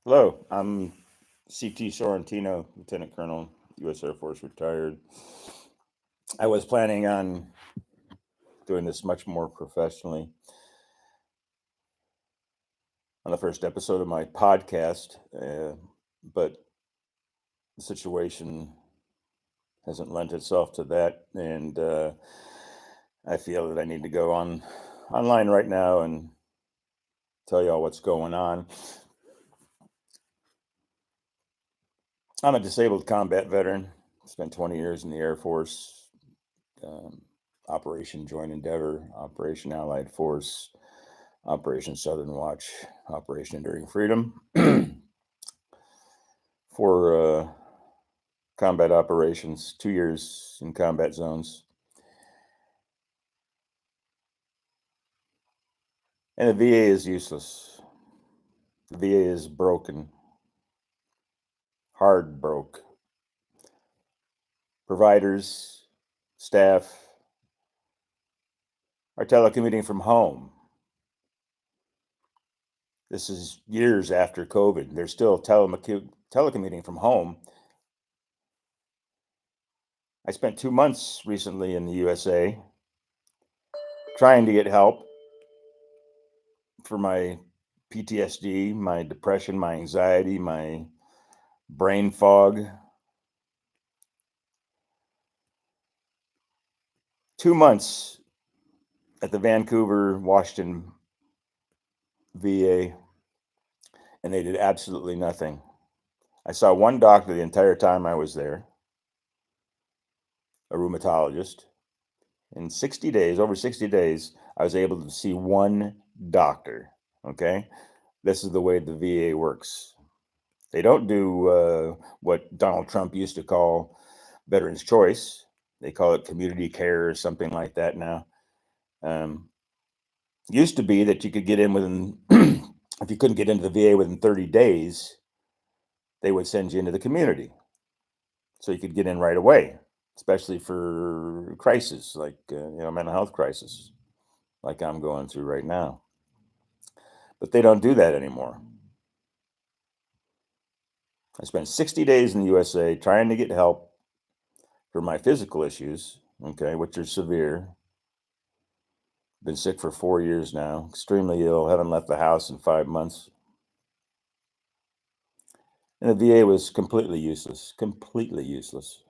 Hello, I'm C.T. Sorrentino, Lieutenant Colonel, U.S. Air Force, retired. I was planning on doing this much more professionally on the first episode of my podcast, but the situation hasn't lent itself to that, and I feel that I need to go online right now and tell y'all what's going on. I'm a disabled combat veteran. Spent 20 years in the Air Force, um, Operation Joint Endeavor, Operation Allied Force, Operation Southern Watch, Operation Enduring Freedom, for combat operations, 2 years in combat zones. And the VA is useless. The VA is broken, hard broke. Providers, staff are telecommuting from home. This is years after COVID. They're still telecommuting from home. I spent 2 months recently in the USA trying to get help for my PTSD, my depression, my anxiety, my brain fog. 2 months at the Vancouver, Washington VA, and they did absolutely nothing. I saw one doctor the entire time I was there, a rheumatologist. In 60 days, over 60 days, I was able to see one doctor. Okay. This is the way the VA works. They don't do what Donald Trump used to call veterans' choice. They call it community care or something like that now. Used to be that you could get in within, if you couldn't get into the VA within 30 days, they would send you into the community. So you could get in right away, especially for crisis, like, mental health crisis, like I'm going through right now. But they don't do that anymore. I spent 60 days in the USA trying to get help for my physical issues, okay, which are severe. Been sick for 4 years now, extremely ill, haven't left the house in 5 months. And the VA was completely useless, completely useless.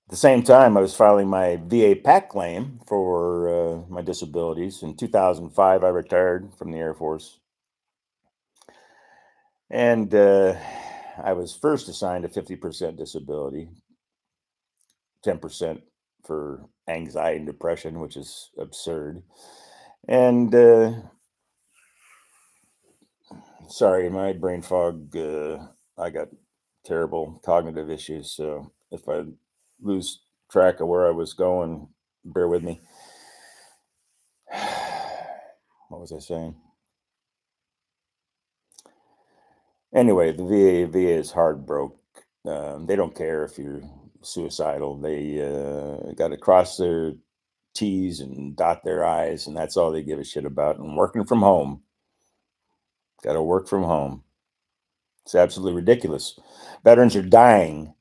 At the same time, I was filing my VA PAC claim for my disabilities. In 2005, I retired from the Air Force. And I was first assigned a 50% disability, 10% for anxiety and depression, which is absurd. And sorry, my brain fog, I got terrible cognitive issues. So if I lose track of where I was going, bear with me. What was I saying? Anyway, the VA is hard broke. They don't care if you're suicidal. They got to cross their T's and dot their I's, and that's all they give a shit about. And working from home, got to work from home. It's absolutely ridiculous. Veterans are dying.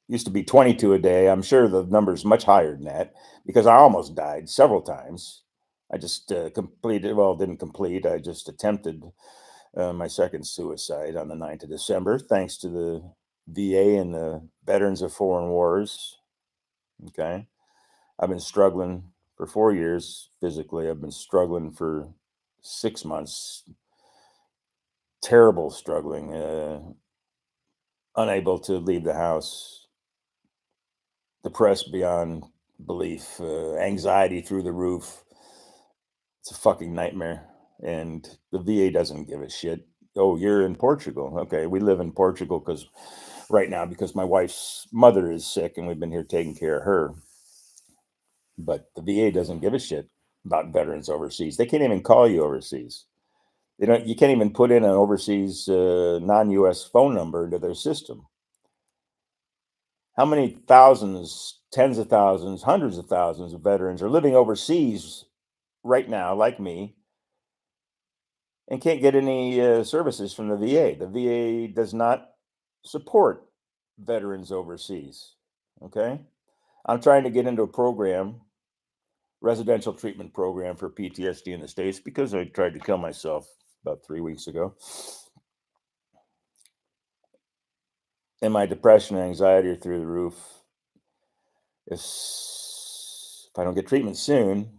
Used to be 22 a day. I'm sure the number's much higher than that because I almost died several times. I just didn't complete. I just attempted my second suicide on the 9th of December, thanks to the VA and the Veterans of Foreign Wars. Okay. I've been struggling for 4 years physically. I've been struggling for 6 months. Terrible struggling. Unable to leave the house. Depressed beyond belief. Anxiety through the roof. It's a fucking nightmare. And the VA doesn't give a shit. Oh, you're in Portugal. Okay, we live in Portugal right now because my wife's mother is sick and we've been here taking care of her. But the VA doesn't give a shit about veterans overseas. They can't even call you overseas. They don't. You can't even put in an overseas non-US phone number into their system. How many thousands, tens of thousands, hundreds of thousands of veterans are living overseas right now, like me, and can't get any services from the VA. The VA does not support veterans overseas. Okay. I'm trying to get into a program, residential treatment program for PTSD in the States because I tried to kill myself about 3 weeks ago. And my depression and anxiety are through the roof. If I don't get treatment soon,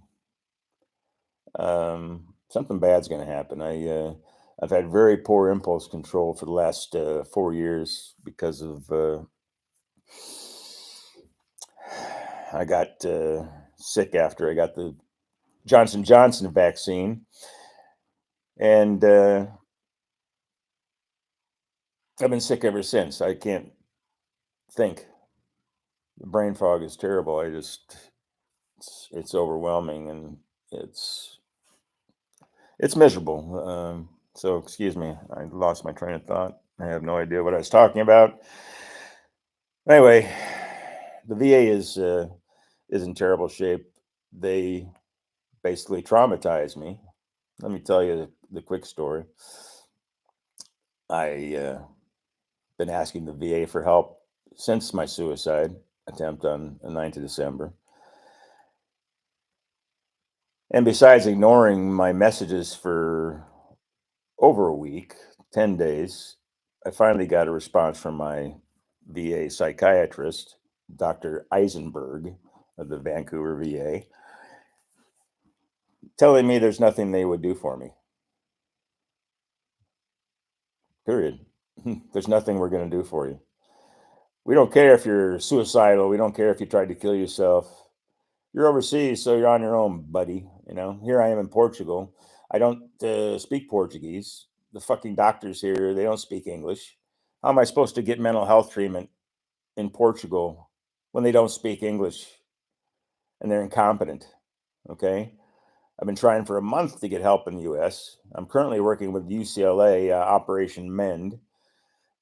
something bad's going to happen. I've had very poor impulse control for the last 4 years because of I got sick after I got the Johnson vaccine, and I've been sick ever since. I can't think. The brain fog is terrible. It's overwhelming, and it's it's miserable. So excuse me, I lost my train of thought. I have no idea what I was talking about. Anyway, the VA is in terrible shape. They basically traumatized me. Let me tell you the quick story. I been asking the VA for help since my suicide attempt on the 9th of December. And besides ignoring my messages for over a week, 10 days, I finally got a response from my VA psychiatrist, Dr. Eisenberg of the Vancouver VA, telling me there's nothing they would do for me. Period. There's nothing we're going to do for you. We don't care if you're suicidal. We don't care if you tried to kill yourself. You're overseas, so you're on your own, buddy. Here I am in Portugal. I don't speak Portuguese. The fucking doctors here, they don't speak English. How am I supposed to get mental health treatment in Portugal when they don't speak English and they're incompetent? Okay. I've been trying for a month to get help in the US. I'm currently working with UCLA, Operation Mend.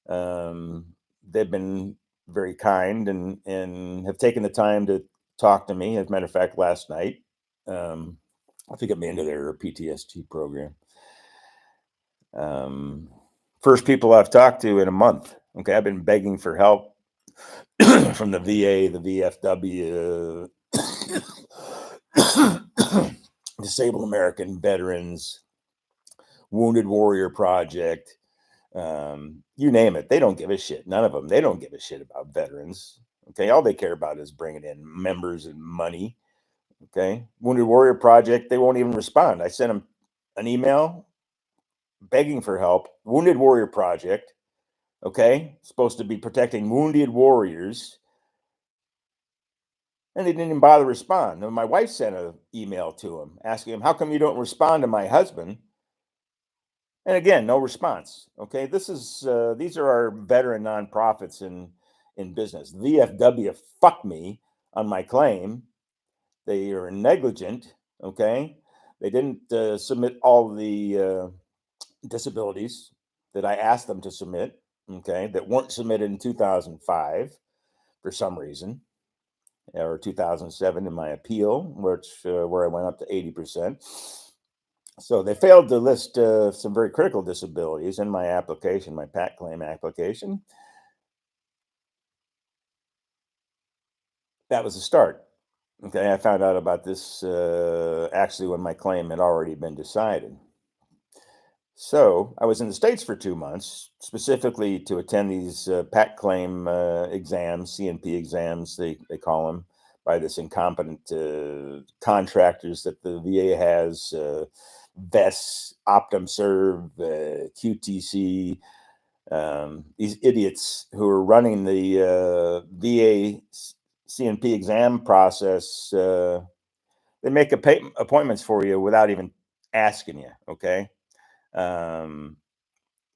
They've been very kind and have taken the time to talk to me. As a matter of fact, last night, I think I'm into their PTSD program. First people I've talked to in a month. Okay, I've been begging for help from the VA, the VFW, Disabled American Veterans, Wounded Warrior Project, you name it. They don't give a shit. None of them. They don't give a shit about veterans. Okay, all they care about is bringing in members and money. Okay, Wounded Warrior Project, they won't even respond. I sent them an email begging for help. Wounded Warrior Project, okay, supposed to be protecting wounded warriors, and they didn't even bother to respond. And my wife sent an email to him asking him, "How come you don't respond to my husband?" And again, no response. Okay, these are our veteran nonprofits in business. VFW fuck me on my claim. They are negligent. Okay, they didn't submit all the disabilities that I asked them to submit. Okay, that weren't submitted in 2005 for some reason, or 2007 in my appeal, where I went up to 80%. So they failed to list some very critical disabilities in my application, my PAT claim application. That was the start. Okay, I found out about this actually when my claim had already been decided. So I was in the States for 2 months, specifically to attend these PAT claim exams, CNP exams, they call them, by this incompetent contractors that the VA has, VES, OptumServe, QTC, these idiots who are running the VA CNP exam process. They make appointments for you without even asking you. Okay. Um,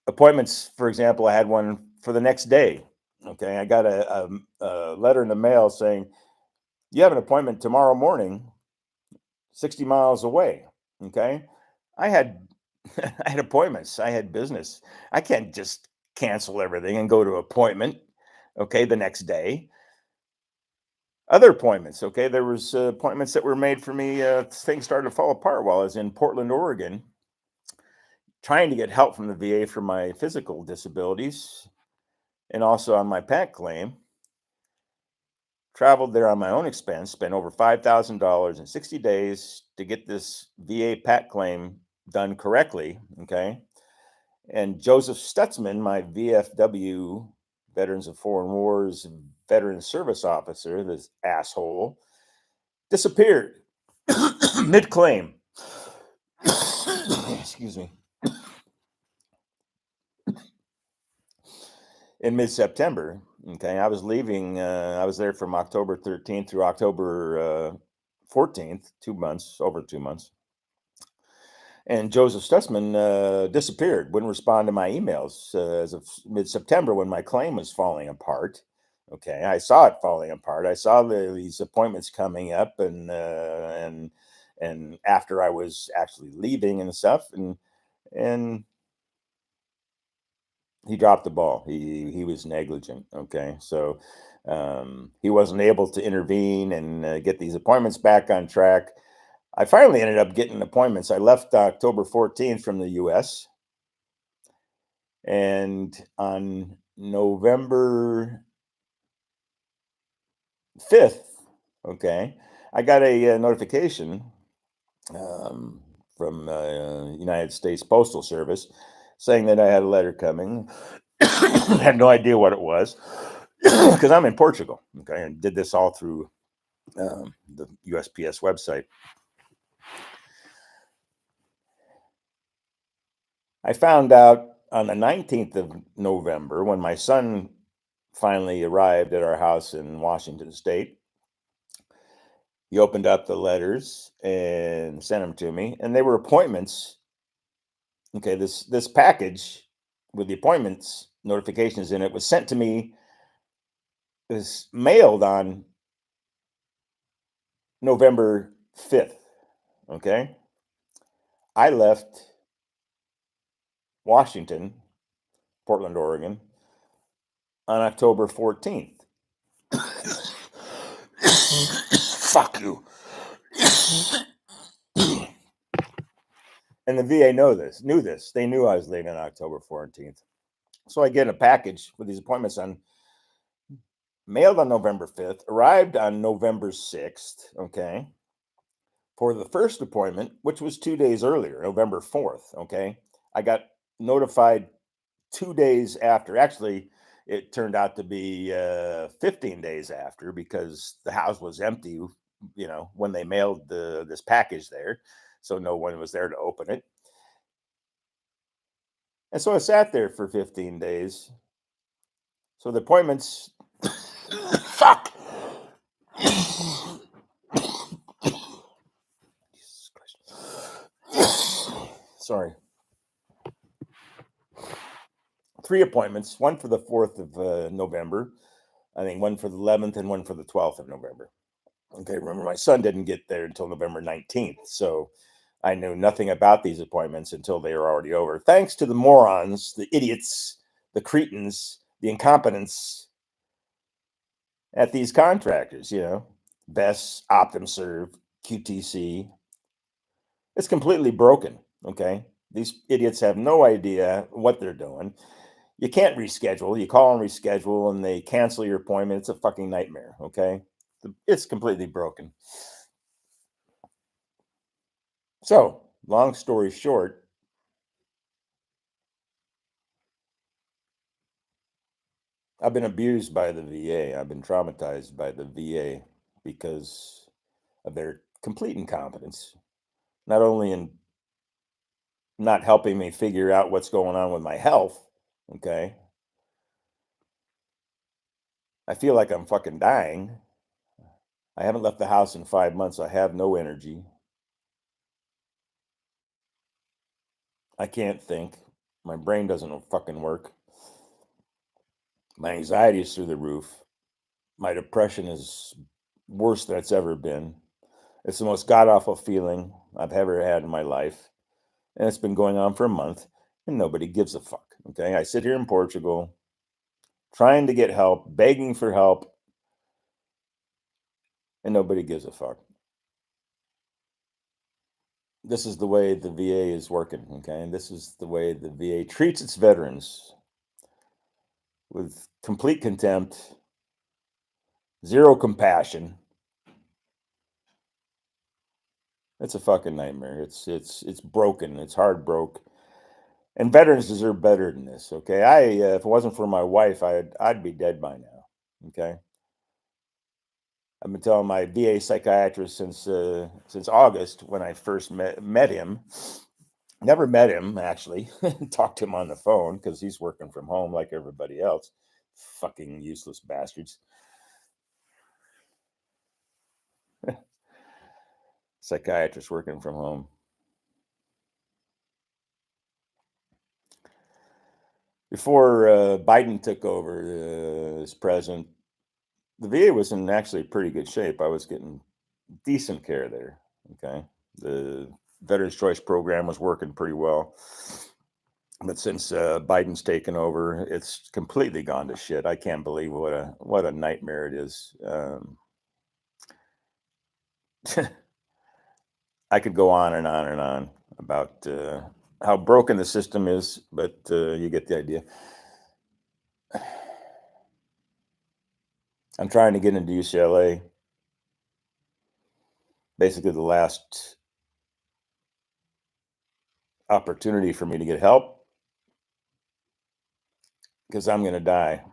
Appointments, for example, I had one for the next day. Okay. I got a letter in the mail saying, you have an appointment tomorrow morning, 60 miles away. Okay. I had I had appointments. I had business. I can't just cancel everything and go to appointment. Okay, the next day. Other appointments. Okay, there was appointments that were made for me. Things started to fall apart while I was in Portland, Oregon, trying to get help from the VA for my physical disabilities and also on my PAC claim. Traveled there on my own expense, spent over $5,000 in 60 days to get this VA PAC claim done correctly. Okay. And Joseph Stutzman, my VFW, Veterans of Foreign Wars Veteran Service Officer, this asshole, disappeared mid claim. Excuse me. In mid September. Okay. I was leaving, I was there from October 13th through October 14th, 2 months, over 2 months. And Joseph Stutzman disappeared, wouldn't respond to my emails as of mid-September when my claim was falling apart. Okay, I saw it falling apart. I saw these appointments coming up, and after I was actually leaving and stuff, and he dropped the ball. He was negligent. Okay, so he wasn't able to intervene and get these appointments back on track. I finally ended up getting appointments. I left October 14th from the US. And on November 5th, okay, I got a notification from United States Postal Service saying that I had a letter coming. I had no idea what it was because I'm in Portugal. Okay, and did this all through the USPS website. I found out on the 19th of November when my son finally arrived at our house in Washington State. He opened up the letters and sent them to me, and they were appointments. Okay, this package with the appointments notifications in it was sent to me. It was mailed on November 5th. Okay, I left Washington, Portland, Oregon, on October 14th. Fuck you. And the VA knew this. They knew I was leaving on October 14th. So I get a package with these appointments mailed on November 5th, arrived on November 6th, okay, for the first appointment, which was 2 days earlier, November 4th, okay. I got notified 2 days after. Actually, it turned out to be 15 days after because the house was empty, when they mailed this package there. So no one was there to open it. And so I sat there for 15 days. So the appointments, fuck. Jesus Christ. Sorry. 3 appointments, one for the 4th of November, I think one for the 11th and one for the 12th of November. Okay, remember my son didn't get there until November 19th. So I knew nothing about these appointments until they were already over. Thanks to the morons, the idiots, the cretins, the incompetents at these contractors, Best, OptumServe, QTC. It's completely broken. Okay. These idiots have no idea what they're doing. You can't reschedule. You call and reschedule and they cancel your appointment. It's a fucking nightmare. Okay. It's completely broken. So, long story short, I've been abused by the VA. I've been traumatized by the VA because of their complete incompetence, not only in not helping me figure out what's going on with my health. Okay. I feel like I'm fucking dying. I haven't left the house in 5 months. I have no energy. I can't think. My brain doesn't fucking work. My anxiety is through the roof. My depression is worse than it's ever been. It's the most god awful feeling I've ever had in my life. And it's been going on for a month and nobody gives a fuck. Okay. I sit here in Portugal trying to get help, begging for help, and nobody gives a fuck. this is the way the VA is working, okay? And this is the way the VA treats its veterans with complete contempt, zero compassion. It's a fucking nightmare. It's broken. It's hard broke. And veterans deserve better than this, okay? If it wasn't for my wife, I'd be dead by now, okay? I've been telling my VA psychiatrist since August when I first met him. Never met him actually. Talked to him on the phone because he's working from home like everybody else. Fucking useless bastards. Psychiatrist working from home. Before Biden took over as president, the VA was in actually pretty good shape. I was getting decent care there. Okay, the Veterans Choice Program was working pretty well, but since Biden's taken over, it's completely gone to shit. I can't believe what a nightmare it is. I could go on and on and on about how broken the system is, but you get the idea. I'm trying to get into UCLA. Basically, the last opportunity for me to get help because I'm going to die.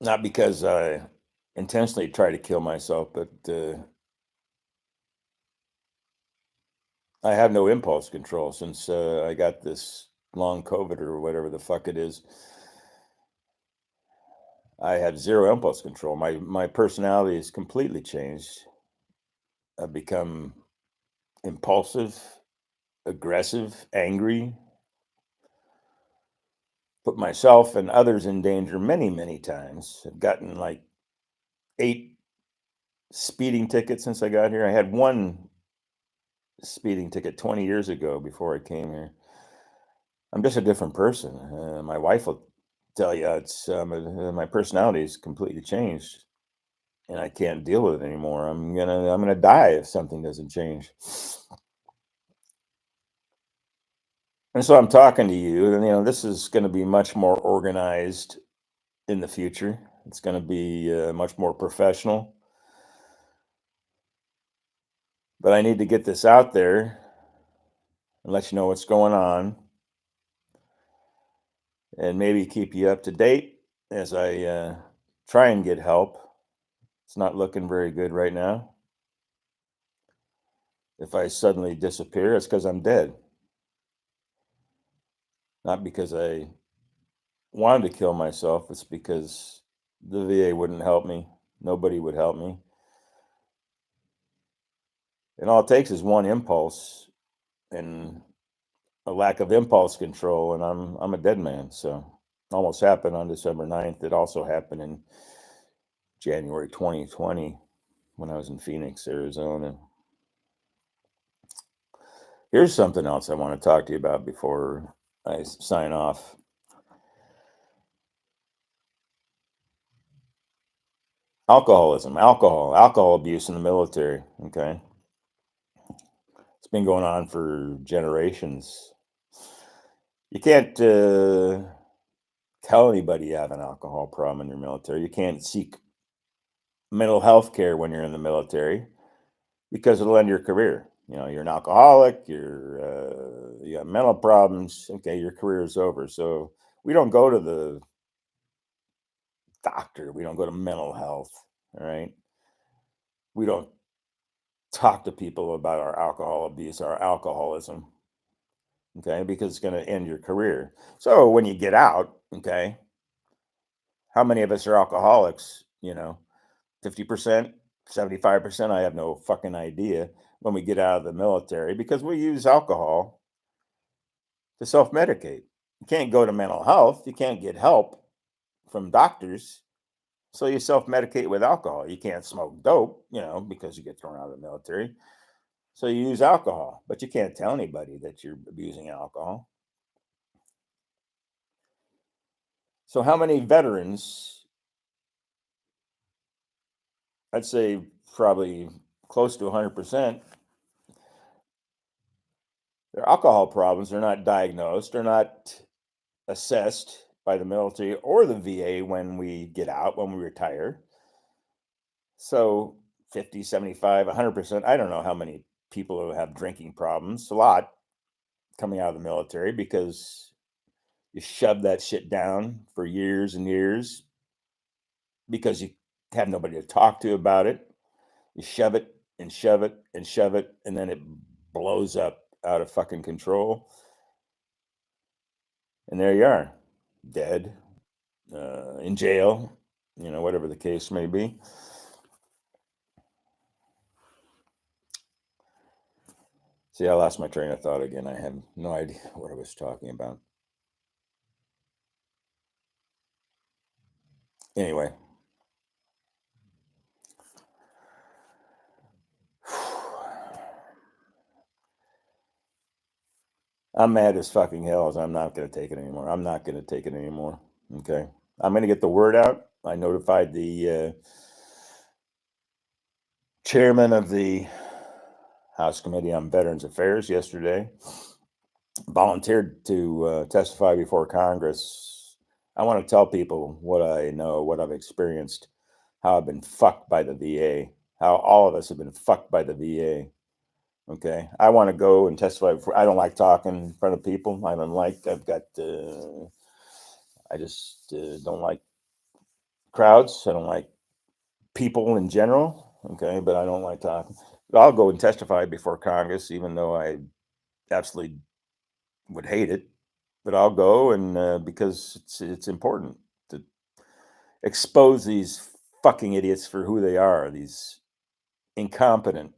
Not because I intentionally try to kill myself, but I have no impulse control since I got this long COVID or whatever the fuck it is. I have zero impulse control. My personality has completely changed. I've become impulsive, aggressive, angry, put myself and others in danger many, many times. I've gotten like 8 speeding tickets since I got here. I had one speeding ticket 20 years ago before I came here. I'm just a different person. My wife will tell you my personality has completely changed, and I can't deal with it anymore. I'm gonna die if something doesn't change. And so I'm talking to you, and this is going to be much more organized in the future. It's going to be much more professional. But I need to get this out there and let you know what's going on, and maybe keep you up to date as I try and get help. It's not looking very good right now. If I suddenly disappear, it's because I'm dead, not because I wanted to kill myself. It's because the VA wouldn't help me. Nobody would help me. And all it takes is one impulse and a lack of impulse control, and I'm a dead man. So almost happened on December 9th. It also happened in January 2020 when I was in Phoenix, Arizona. Here's something else I want to talk to you about before I sign off. Alcohol abuse in the military. Okay. It's been going on for generations. You can't tell anybody you have an alcohol problem in your military. You can't seek mental health care when you're in the military because it'll end your career. You're an alcoholic, you got mental problems. Okay, your career is over. So we don't go to the doctor. We don't go to mental health. All right. We don't talk to people about our alcohol abuse, our alcoholism. Okay, because it's going to end your career. So when you get out, okay, how many of us are alcoholics? 50%, 75%. I have no fucking idea when we get out of the military because we use alcohol to self medicate. You can't go to mental health. You can't get help from doctors. So you self medicate with alcohol. You can't smoke dope, because you get thrown out of the military. So you use alcohol, but you can't tell anybody that you're abusing alcohol. So how many veterans, I'd say probably close to 100%, their alcohol problems are not diagnosed, they're not assessed by the military or the VA when we get out, when we retire. So 50, 75, 100%, I don't know how many people who have drinking problems, a lot coming out of the military because you shove that shit down for years and years because you have nobody to talk to about it. You shove it and shove it and shove it, and then it blows up out of fucking control. And there you are, dead, in jail, whatever the case may be. See, I lost my train of thought again. I have no idea what I was talking about. Anyway, I'm mad as fucking hell as I'm not going to take it anymore. I'm not going to take it anymore. Okay. I'm going to get the word out. I notified the chairman of the House Committee on Veterans Affairs yesterday, volunteered to testify before Congress. I want to tell people what I know, what I've experienced, how I've been fucked by the VA, how all of us have been fucked by the VA. Okay. I want to go and testify before. I don't like talking in front of people. I just don't like crowds. I don't like people in general. Okay. But I don't like talking. But I'll go and testify before Congress, even though I absolutely would hate it. But I'll go, and because it's important to expose these fucking idiots for who they are, these incompetent,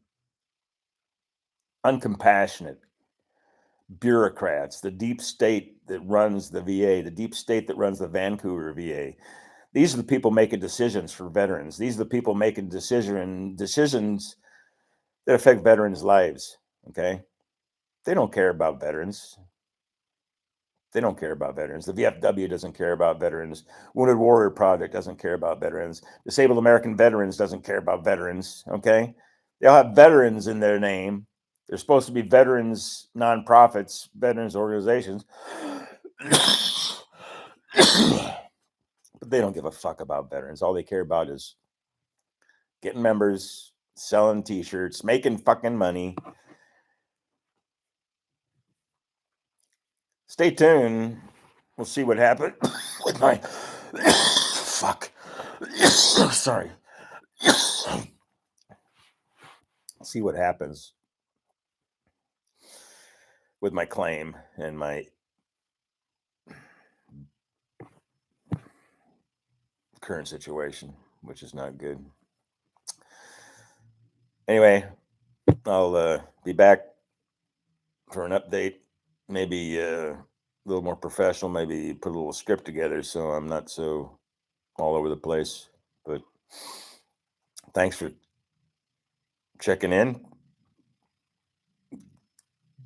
uncompassionate bureaucrats, the deep state that runs the VA, the deep state that runs the Vancouver VA. These are the people making decisions for veterans. These are the people making decisions that affect veterans' lives. Okay. They don't care about veterans. They don't care about veterans. The VFW doesn't care about veterans. Wounded Warrior Project doesn't care about veterans. Disabled American Veterans doesn't care about veterans. Okay. They all have veterans in their name. They're supposed to be veterans, nonprofits, veterans organizations. But they don't give a fuck about veterans. All they care about is getting members, selling t-shirts, making fucking money. Stay tuned. We'll see what happens with my fuck. Sorry. See what happens with my claim and my current situation, which is not good. Anyway, I'll be back for an update, maybe a little more professional, maybe put a little script together so I'm not so all over the place. But thanks for checking in.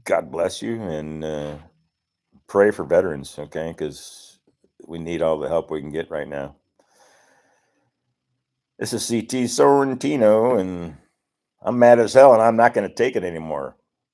God bless you, and pray for veterans, okay? Because we need all the help we can get right now. This is C.T. Sorrentino, and I'm mad as hell, and I'm not going to take it anymore.